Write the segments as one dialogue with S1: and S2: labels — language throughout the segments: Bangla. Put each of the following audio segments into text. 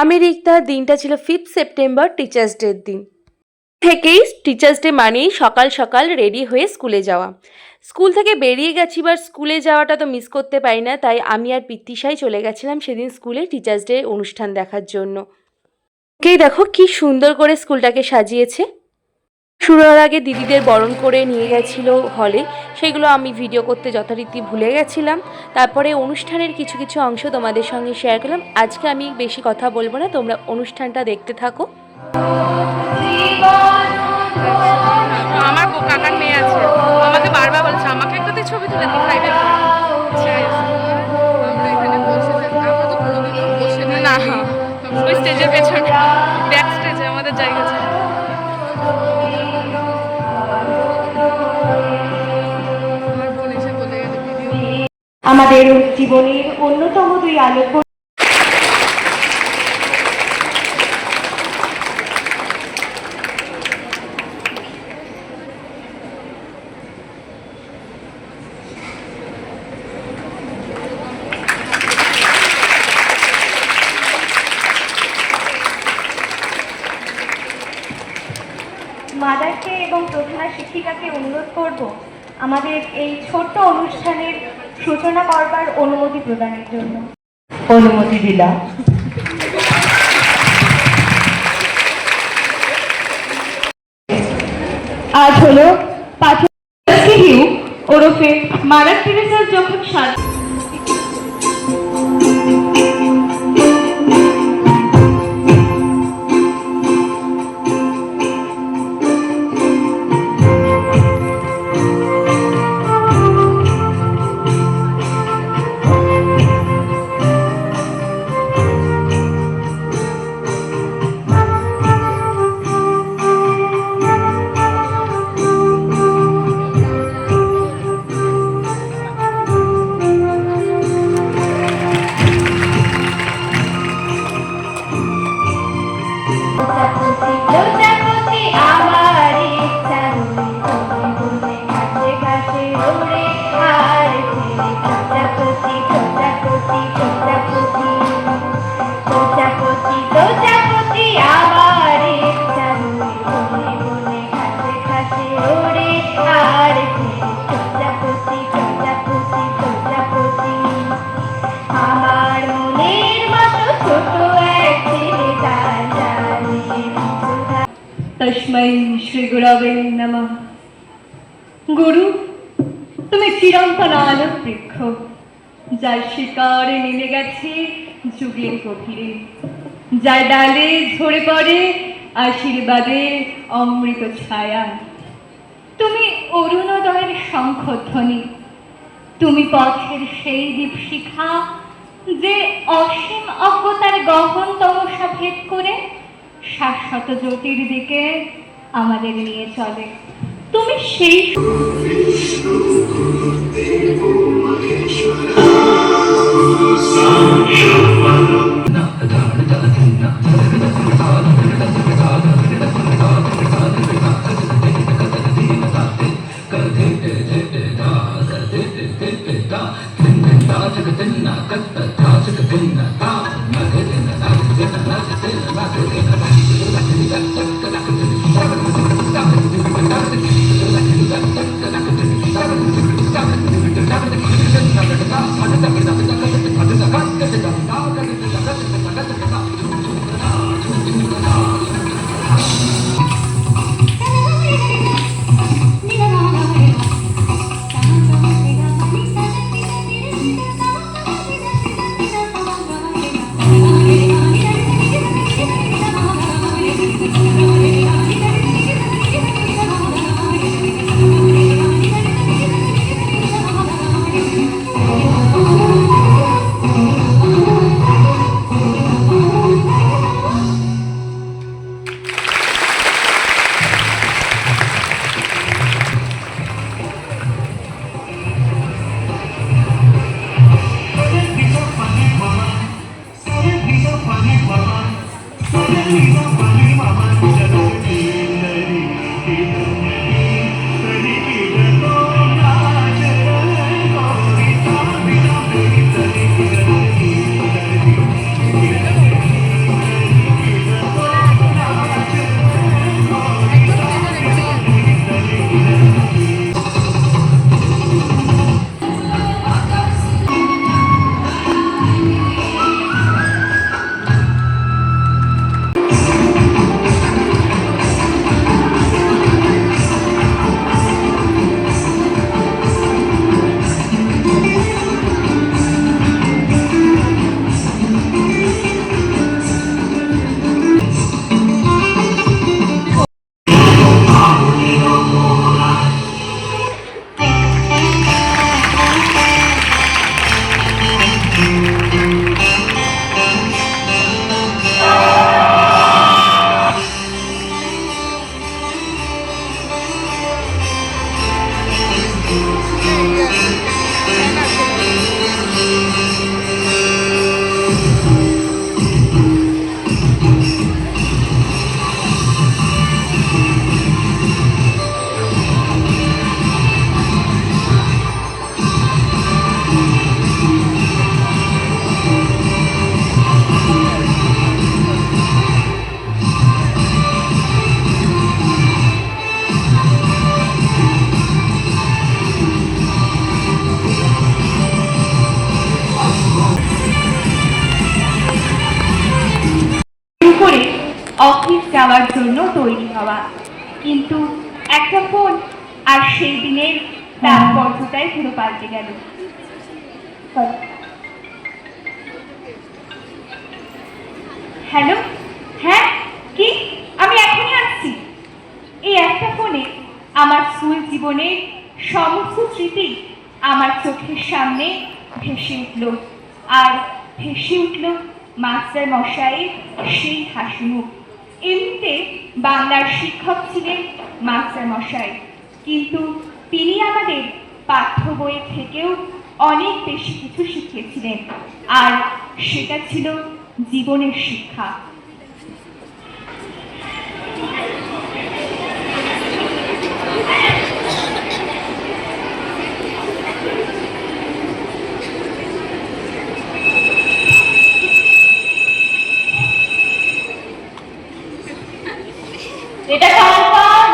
S1: আমেরিকার দিনটা ছিল 5 সেপ্টেম্বর, টিচার্স ডের দিন। থেকেই টিচার্স ডে মানেই সকাল সকাল রেডি হয়ে স্কুলে যাওয়া। স্কুল থেকে বেরিয়ে গেছি, এবার স্কুলে যাওয়াটা তো মিস করতে পারি না, তাই আমি আর পিতৃষাই চলে গেছিলাম সেদিন স্কুলে টিচার্স ডে অনুষ্ঠান দেখার জন্য। ওকেই দেখো কি সুন্দর করে স্কুলটাকে সাজিয়েছে। শুরুর আগে দিদিদের বরণ করে নিয়ে গেছিল হলে, সেগুলো আমি ভিডিও করতে যথারীতি ভুলে গেছিলাম। তারপরে অনুষ্ঠানের কিছু কিছু অংশ তোমাদের সঙ্গে শেয়ার করলাম। আজকে আমি বেশি কথা বলবো না, তোমরা অনুষ্ঠানটা দেখতে থাকো।
S2: আমার কাকার মেয়ে আছে, আমাকে বারবার বলছে আমাকে একটাতে ছবি তুলে দিই ফাইভের পর। আমরা এখানে বসে থাকি, আমরা তো কোনোদিনও বসে না, ওই স্টেজের পেছনে ব্যাক স্টেজে আমাদের জায়গা আছে।
S1: আমাদের জীবনের অন্যতম দুই আলোক মাদারকে এবং প্রধান শিক্ষিকাকে অনুরোধ করব আমাদের এই ছোট্ট অনুষ্ঠানের সূচনা করবার অনুমতি প্রদানের জন্য। অনুমতি দিলাম। আজ হলো ওরফে মাদার টেরেসার যখন তস্मै শ্রী গুরবে নমঃ। গুরু, তুমি চিরন্তন আলোক বৃক্ষ, যার শিকড়ে নেমে গেছে যুগের গভীরে, যার ডালে ঝরে পড়ে আশীর্বাদের অমৃত ছায়া। তুমি অরুণোদয়ের শঙ্খধ্বনি, তুমি পথের সেই দীপশিখা যে অসীম অজ্ঞতার গহন তমসা ভেদ করে শাশ্বত জ্যোতির দিকে আমাদের নিয়ে চলে। তুমি সেই
S3: অফিস যাওয়ার জন্য তৈরি হওয়া। কিন্তু একটা ফোন আর সেই দিনের তাৎপর্যটাই পুরো পাল্টে গেল। হ্যালো, হ্যাঁ, কি? আমি এখনই আসছি। এই একটা ফোনে আমার স্কুল জীবনের সমস্ত স্মৃতি আমার চোখের সামনে ভেসে উঠল, আর ভেসে উঠল মাস্টার মশাইয়ের সেই হাসি মুখ। এমনিতে বাংলার শিক্ষক ছিলেন মাস্টার মশাই, কিন্তু তিনি আমাদের পাঠ্য বইয়ের থেকেও অনেক বেশি কিছু শিখিয়েছিলেন, আর সেটা ছিল জীবনের শিক্ষা।
S4: এটা কার কাজ?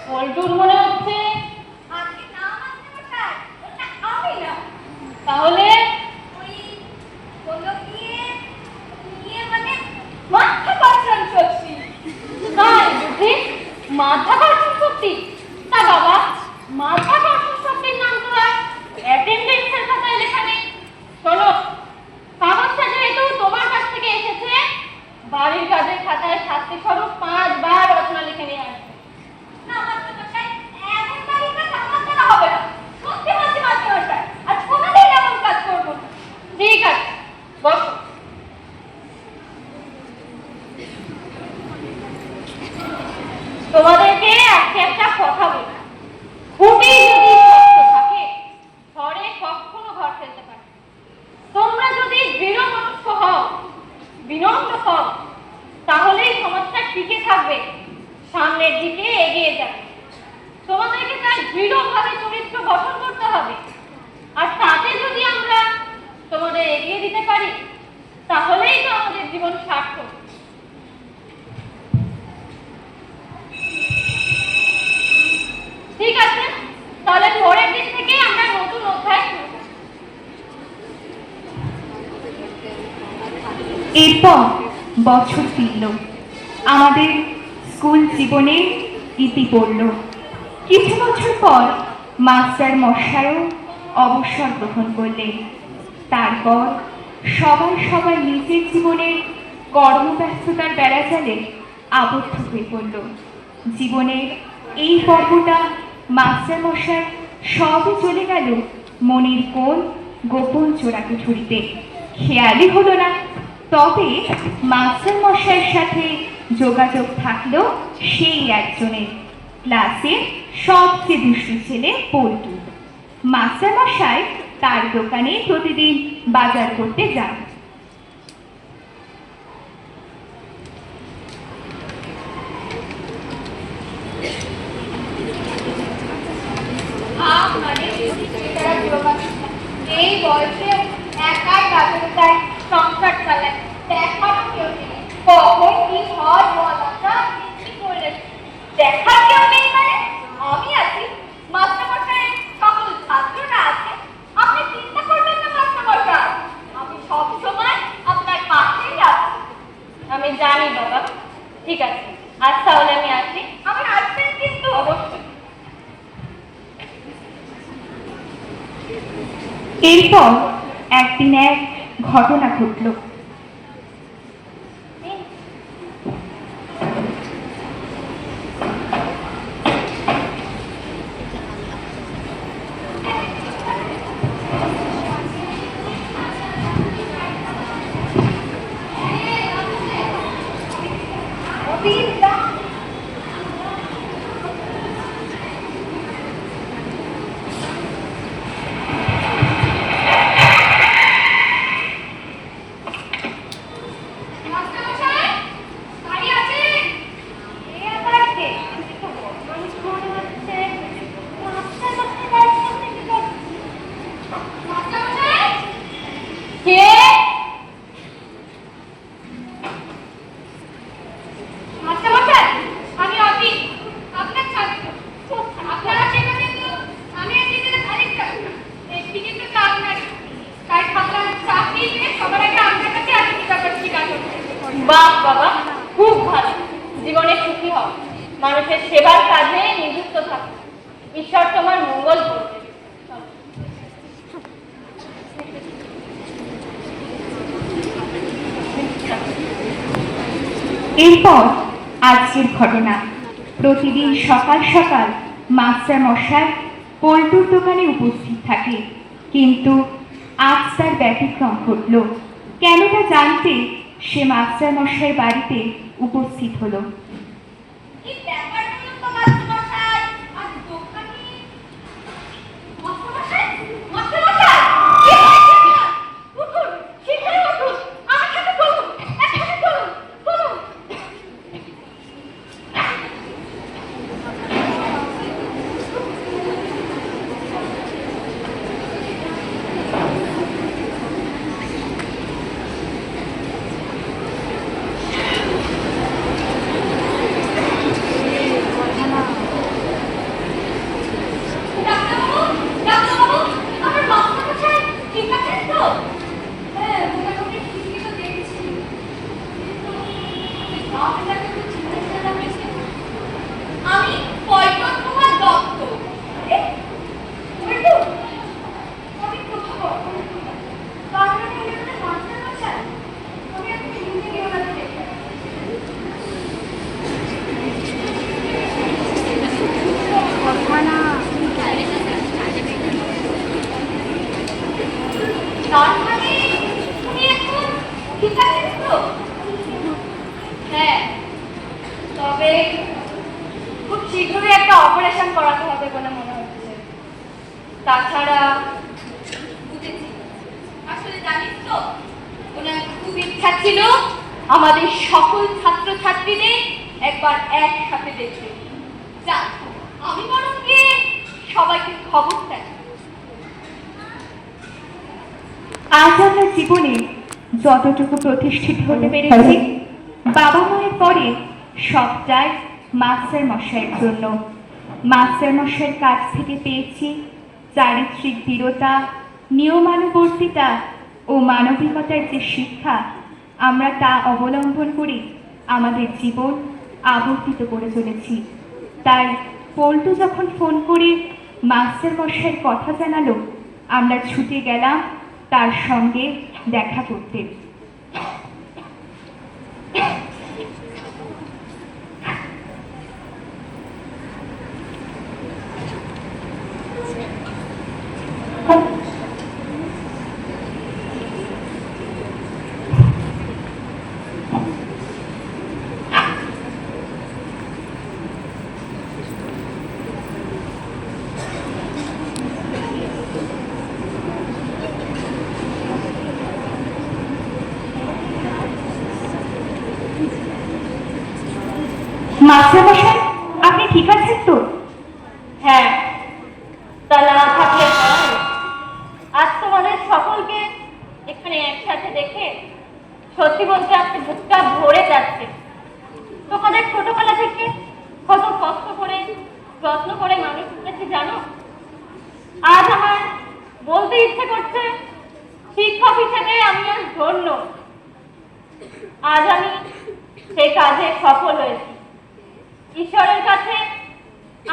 S4: পল্টুর মনে হচ্ছে। তাহলে মাধ্যাকর্ষণ শক্তি। তাই বুঝি মাধ্যাকর্ষণ শক্তি? তা বাবা, মাধ্যাকর্ষণ শক্তির নাম তো আর অ্যাটেন্ডেন্সের খাতায় লেখা নেই। শোনো, কাগজটা যেহেতু তোমার কাছ থেকে এসেছে, বাড়ির কাজের খাতায় শাস্তি স্বরূপ 5 বার রচনা লিখে নিয়ে আসবে। না মাস্টারমশাই, এমন বাড়ির কাজ আমার দ্বারা হবে না। সত্যি বলছি মাস্টারমশাই, আজ কোনোদিন এমন কাজ করবো না। ঠিক আছে, বসো। তোমাদেরকে আজকে একটা কথা বলি। খুঁটি যদি শক্ত থাকে, ঘরে কখনো ঘর ফেলতে পারে। তোমরা যদি দৃঢ় মনস্ক হও, বিনম্র হও, তাহলেই সমাজটা টিকে থাকবে, সামনের দিকে এগিয়ে যাবে। তোমাদেরকে তার দৃঢ়ভাবে চরিত্র গঠন করতে হবে, আর তাতে যদি আমরা তোমাদের এগিয়ে দিতে পারি, তাহলেই তো আমাদের জীবন সার্থক। ঠিক আছে, তাহলে পরের দিন থেকে আমরা নতুন অধ্যায় শুরু করব।
S3: এরপর বছর ফিরল, আমাদের স্কুল জীবনে ইতি পড়ল। কিছু বছর পর মাস্টার মশাইও অবসর গ্রহণ করলেন। তারপর সবার নিজের জীবনের কর্মব্যস্ততার বেড়াজালে আবদ্ধ হয়ে পড়ল। জীবনের এই পর্বটা মাস্টার মশাই সবই চলে গেল মনের কোন গোপন চোরাকে ছুরিতে। খেয়ালই হলো না, তবে মাস্টার মশাইয়ের সাথে যোগাযোগ থাকলো সেই একজনের, ক্লাসের সবচেয়ে দুষ্টু ছেলে পল্টু। মাস্টার মশাই তার দোকানে প্রতিদিন বাজার করতে যান।
S4: এই বয়সে একাই বাজারে যায়, সংসার চালায়, দেখারও কেউ নেই। কখন কি হয় বলাটা কি করলে দেখার কেউ নেই মানে আমি আছি। মাস্টারমশাই সকল ছাত্ররা আছে, আপনি চিন্তা করবেন না মাস্টারমশাই, আমি সব সময় আপনার পাশেই আছি। আমি জানি বাবা। ঠিক আছে, আজ তাহলে আমি আসি। আমি আসবেন কিন্তু অবশ্যই।
S3: এরপর একদিন এক ঘটনা ঘটল।
S4: বাহ বাবা, খুব ভালো, জীবনে সুখী হও, মানুষের সেবার কাজে নিযুক্ত থাকো, ঈশ্বর তোমার মঙ্গল করবে।
S3: এরপর আজকের ঘটনা। প্রতিদিন সকাল সকাল মাস্টার মশাই পল্টুর দোকানে উপস্থিত থাকে, কিন্তু আজ তার ব্যতিক্রম ঘটল। কেন তা জানতে সে মাস্টার মশাইয়ের বাড়িতে উপস্থিত হলো।
S4: কি ব্যাপার হলো তো মাস্টারমশাই? আজ দোকানে মাস্টারমশাই, মাস্টারমশাই, কি হয়েছে আপনার? উঠুন, শীঘ্রই উঠুন, আমার সাথে চলুন, একসাথে চলুন, চলুন। ডাক্তারবাবু, ডাক্তারবাবু, আমার মাস্টারমশাই ঠিক আছেন তো? হ্যাঁ, মোটামুটি ঠিকই তো দেখছি। কিন্তু আপনাকে একটু চিন্তা লাগছে। আমি পল্টন কুমার দত্ত। এ, পল্টু? অনেক খবর। কারণ এখানে মাস্টারমশাই, আমি এখন হিন্দি বিভাগে দেখি। তার মানে উনি এখন ঠিক আছেন তো? হ্যাঁ, তবে খুব শীঘ্রই একটা অপারেশন করাতে হবে বলে মনে হচ্ছে। তাছাড়া বুঝেছি, আসলে জানিস তো, ওনার খুব ইচ্ছা ছিল আমাদের সকল ছাত্রছাত্রীদের একবার একসাথে দেখতে। যাক, আমি বরং গিয়ে সবাইকে খবর দেয়।
S3: আজ আমরা জীবনে যতটুকু প্রতিষ্ঠিত হতে পেরেছি, বাবা মায়ের পরে সবটাই মাস্টার মশাইয়ের জন্য। মাস্টার মশাইয়ের কাছ থেকে পেয়েছি চারিত্রিক দৃঢ়তা, নিয়মানুবর্তিতা ও মানবিকতার যে শিক্ষা, আমরা তা অবলম্বন করে আমাদের জীবন আবর্তিত করে চলেছি। তাই পল্টু যখন ফোন করে মাস্টার মশাইয়ের কথা জানালো, আমরা ছুটে গেলাম তার সঙ্গে দেখা করতে। মাস্টারমশাই, আপনি ঠিক আছেন তো?
S4: হ্যাঁ, তা না থাকলে হয়? আজ তোমাদের সকলকে এখানে একসাথে দেখে সত্যি বলতে আজকে বুকটা ভরে যাচ্ছে। তোমাদের ছোটবেলা থেকে কত কষ্ট করে যত্ন করে মানুষ করেছি জানো? আজ আমার বলতে ইচ্ছে করছে, শিক্ষক হিসেবে আমি আজ ধন্য। আজ আমি সেই কাজে সফল হয়েছি। ঈশ্বরের কাছে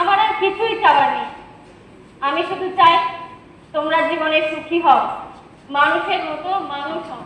S4: আমার আর কিছুই চাওয়ার নেই। আমি শুধু চাই তোমরা জীবনে সুখী হও, মানুষের মতো মানুষ হও।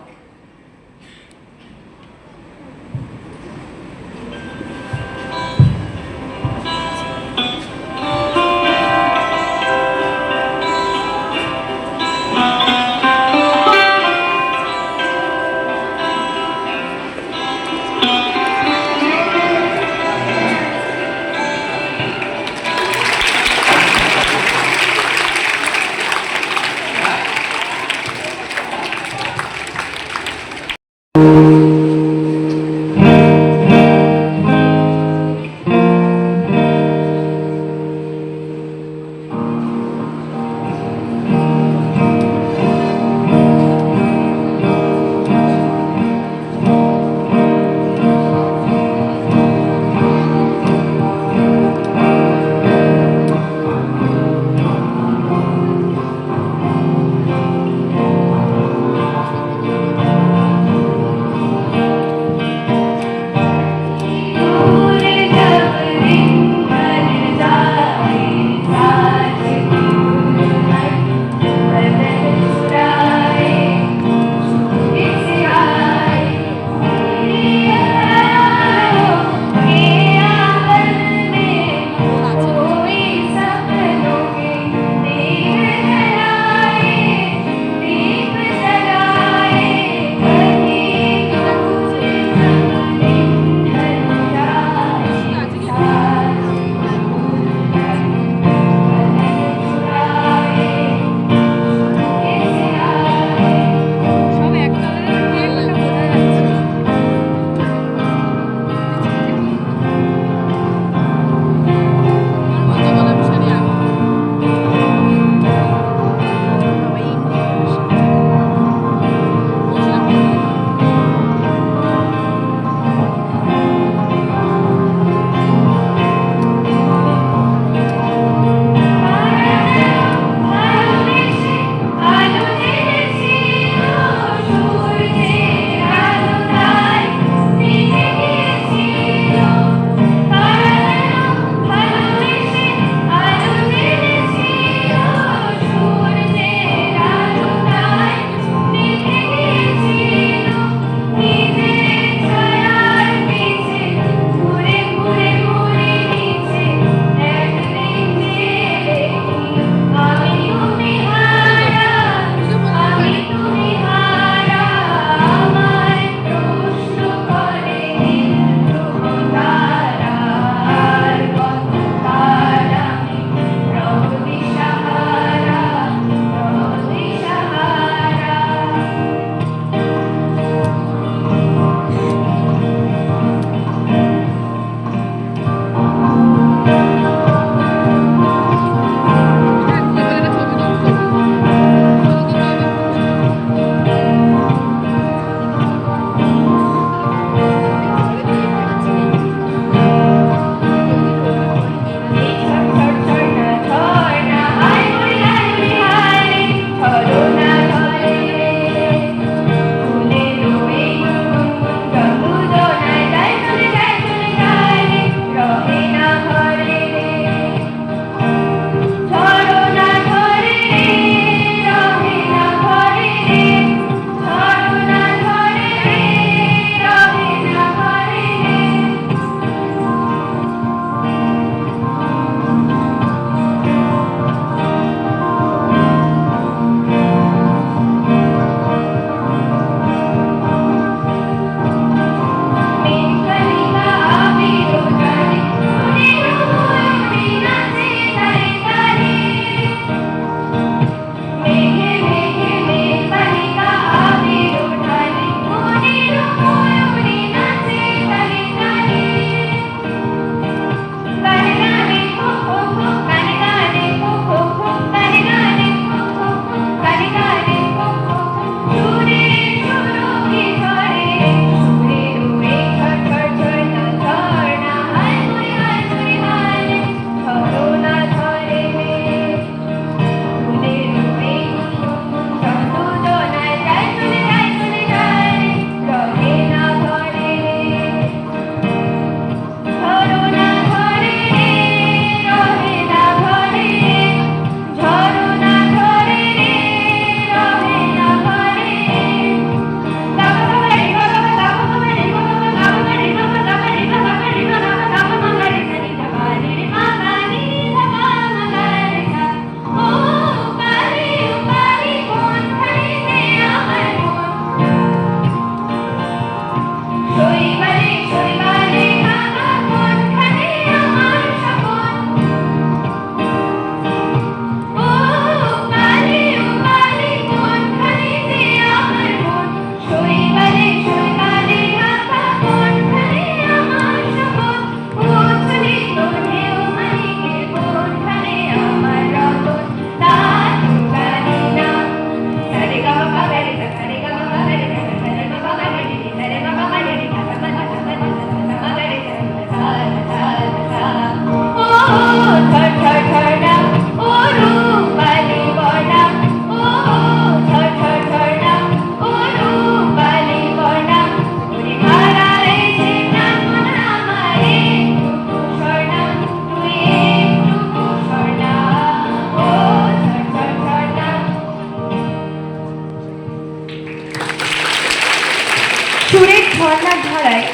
S3: আপনার ধারায়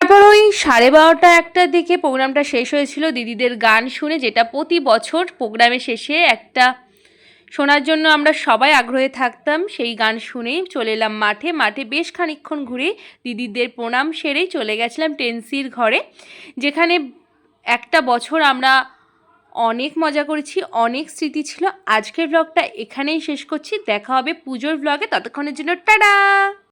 S1: তারপর ওই 12:30 একটার দিকে প্রোগ্রামটা শেষ হয়েছিল দিদিদের গান শুনে, যেটা প্রতি বছর প্রোগ্রামের শেষে একটা শোনার জন্য আমরা সবাই আগ্রহে থাকতাম। সেই গান শুনেই চলে এলাম মাঠে। মাঠে বেশ খানিকক্ষণ ঘুরে দিদিদের প্রণাম সেরেই চলে গেছিলাম টেন্সির ঘরে, যেখানে একটা বছর আমরা অনেক মজা করেছি, অনেক স্মৃতি ছিল। আজকের ব্লগটা এখানেই শেষ করছি, দেখা হবে পুজোর ব্লগে, ততক্ষণের জন্য টাটা।